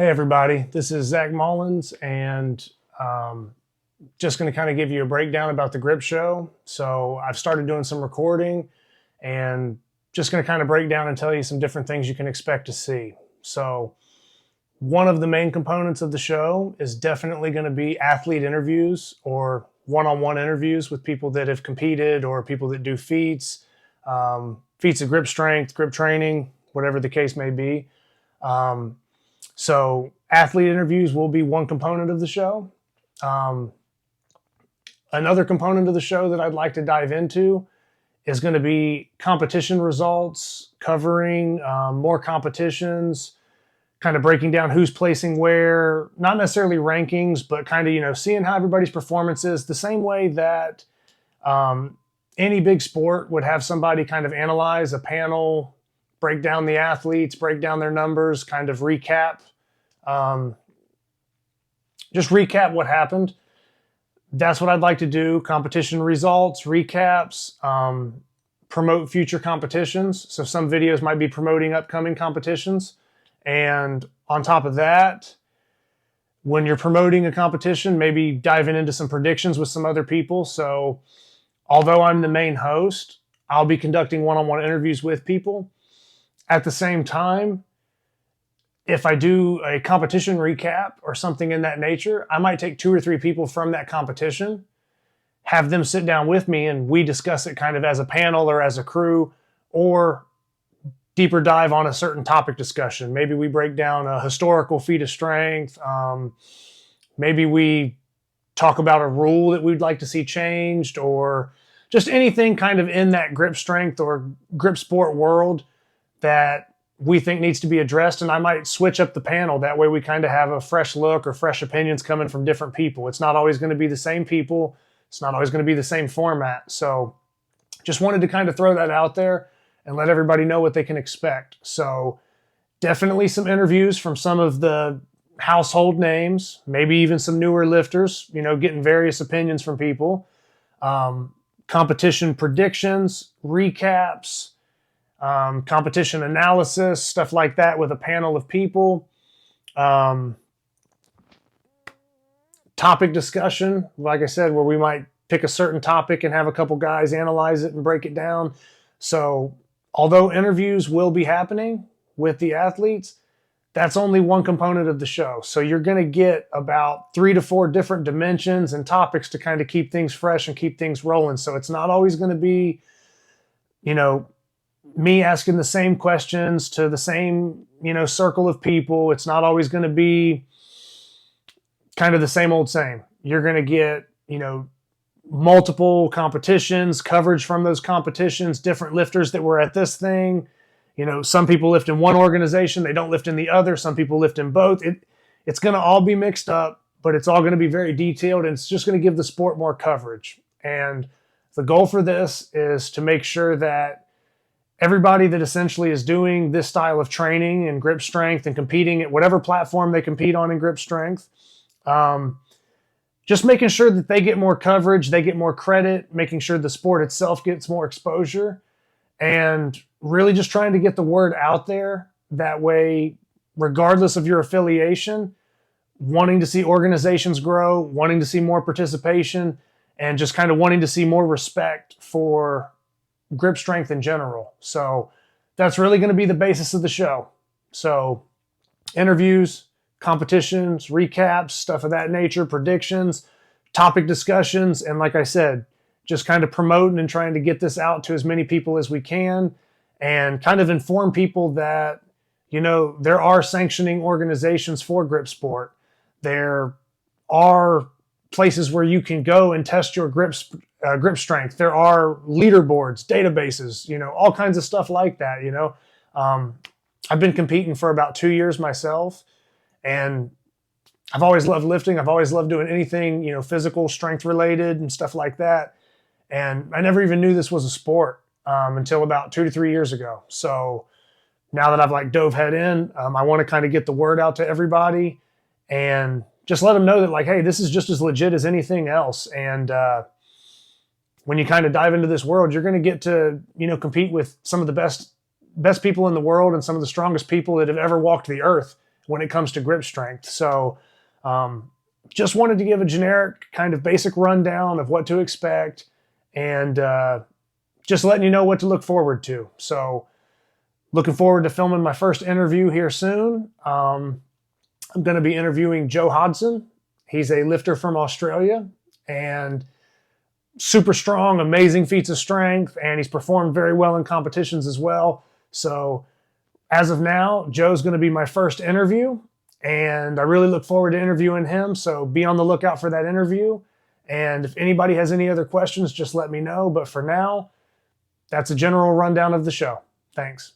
Hey everybody, this is Zach Mullins, and just going to kind of give you a breakdown about the Grip Show. So I've started doing some recording, and just going to kind of break down and tell you some different things you can expect to see. So one of the main components of the show is definitely going to be athlete interviews or one-on-one interviews with people that have competed or people that do feats, feats of grip strength, grip training, whatever the case may be. So athlete interviews will be one component of the show. Another component of the show that I'd like to dive into is going to be competition results, covering more competitions, kind of breaking down who's placing where, not necessarily rankings, but kind of, seeing how everybody's performance is the same way that any big sport would have somebody kind of analyze a panel, break down the athletes, break down their numbers, kind of recap. Just recap what happened. That's what I'd like to do. Competition results, recaps, promote future competitions. So some videos might be promoting upcoming competitions. And on top of that, when you're promoting a competition, maybe diving into some predictions with some other people. So although I'm the main host, I'll be conducting one-on-one interviews with people. At the same time, if I do a competition recap or something in that nature, I might take 2 or 3 people from that competition, have them sit down with me, and we discuss it kind of as a panel or as a crew, or deeper dive on a certain topic discussion. Maybe we break down a historical feat of strength. Maybe we talk about a rule that we'd like to see changed, or just anything kind of in that grip strength or grip sport world that we think needs to be addressed. And I might switch up the panel. That way we kind of have a fresh look or fresh opinions coming from different people. It's not always going to be the same people. It's not always going to be the same format. So just wanted to kind of throw that out there and let everybody know what they can expect. So definitely some interviews from some of the household names, maybe even some newer lifters, getting various opinions from people. Competition predictions, recaps, competition analysis, stuff like that with a panel of people. Topic discussion, like I said, where we might pick a certain topic and have a couple guys analyze it and break it down. So although interviews will be happening with the athletes, that's only one component of the show. So you're going to get about 3 to 4 different dimensions and topics to kind of keep things fresh and keep things rolling. So it's not always going to be, me asking the same questions to the same, circle of people. It's not always going to be kind of the same old same. You're going to get, multiple competitions, coverage from those competitions, different lifters that were at this thing. Some people lift in one organization, they don't lift in the other. Some people lift in both. It's going to all be mixed up, but it's all going to be very detailed, and it's just going to give the sport more coverage. And the goal for this is to make sure that everybody that essentially is doing this style of training and grip strength and competing at whatever platform they compete on in grip strength, just making sure that they get more coverage, they get more credit, making sure the sport itself gets more exposure, and really just trying to get the word out there. That way, regardless of your affiliation, wanting to see organizations grow, wanting to see more participation, and just kind of wanting to see more respect for grip strength in general. So that's really going to be the basis of the show. So interviews, competitions, recaps, stuff of that nature, predictions, topic discussions, and like I said, just kind of promoting and trying to get this out to as many people as we can, and kind of inform people that, there are sanctioning organizations for grip sport. There are places where you can go and test your grip strength. There are leaderboards, databases, all kinds of stuff like that. I've been competing for about 2 years myself, and I've always loved lifting. I've always loved doing anything, physical strength related and stuff like that. And I never even knew this was a sport until about 2 to 3 years ago. So now that I've dove head in, I want to kind of get the word out to everybody and just let them know that hey, this is just as legit as anything else. And when you kind of dive into this world, you're going to get to, compete with some of the best people in the world and some of the strongest people that have ever walked the earth. when it comes to grip strength. So just wanted to give a generic kind of basic rundown of what to expect, and just letting you know what to look forward to. So looking forward to filming my first interview here soon. I'm going to be interviewing Joe Hodson. He's a lifter from Australia and super strong, amazing feats of strength, and he's performed very well in competitions as well. So as of now, Joe's going to be my first interview, and I really look forward to interviewing him. So be on the lookout for that interview. And if anybody has any other questions, just let me know. But for now, that's a general rundown of the show. Thanks.